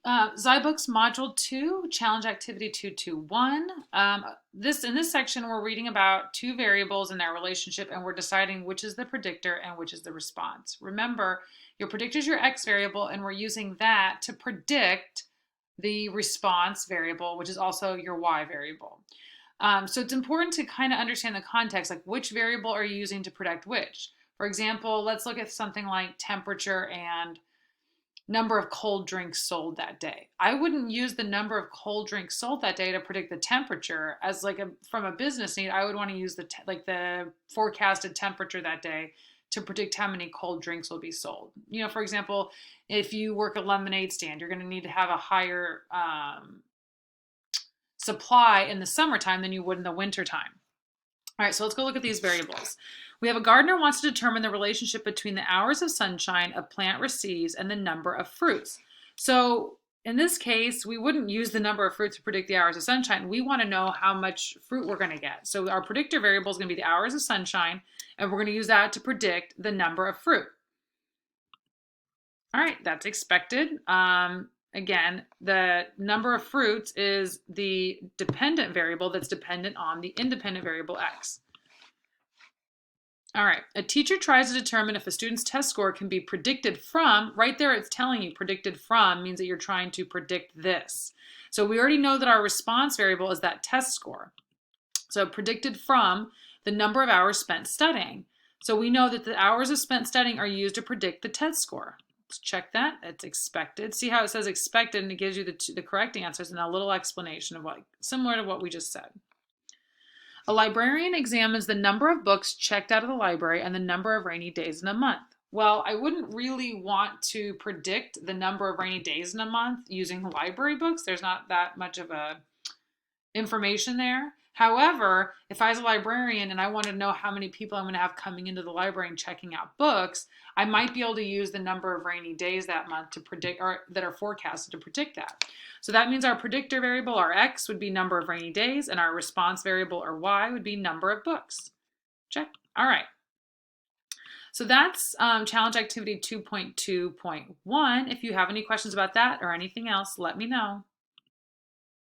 Zybooks Module 2, Challenge Activity 221. In this section, we're reading about two variables and their relationship, and we're deciding which is the predictor and which is the response. Remember, your predictor is your X variable, and we're using that to predict the response variable, which is also your Y variable. So it's important to kind of understand the context, like which variable are you using to predict which. For example, let's look at something like temperature and number of cold drinks sold that day. I wouldn't use the number of cold drinks sold that day to predict the temperature as like from a business need. I would want to use the forecasted temperature that day to predict how many cold drinks will be sold. You know, for example, if you work a lemonade stand, you're going to need to have a higher supply in the summertime than you would in the wintertime. All right, so let's go look at these variables. We have a gardener wants to determine the relationship between the hours of sunshine a plant receives and the number of fruits. So in this case, we wouldn't use the number of fruits to predict the hours of sunshine. We want to know how much fruit we're going to get. So our predictor variable is going to be the hours of sunshine, and we're going to use that to predict the number of fruit. All right, that's expected. Again, the number of fruits is the dependent variable that's dependent on the independent variable x. All right, a teacher tries to determine if a student's test score can be predicted from, right there it's telling you predicted from means that you're trying to predict this. So we already know that our response variable is that test score. So predicted from the number of hours spent studying. So we know that the hours of spent studying are used to predict the test score. Let's check that. It's expected. See how it says expected and it gives you the correct answers and a little explanation of what, similar to what we just said. A librarian examines the number of books checked out of the library and the number of rainy days in a month. Well, I wouldn't really want to predict the number of rainy days in a month using library books. There's not that much of a information there. However, if I was a librarian and I wanted to know how many people I'm going to have coming into the library and checking out books, I might be able to use the number of rainy days that month to predict, or that are forecasted to predict that. So that means our predictor variable, our X, would be number of rainy days, and our response variable, or Y, would be number of books. Check. All right. So that's challenge activity 2.2.1. If you have any questions about that or anything else, let me know.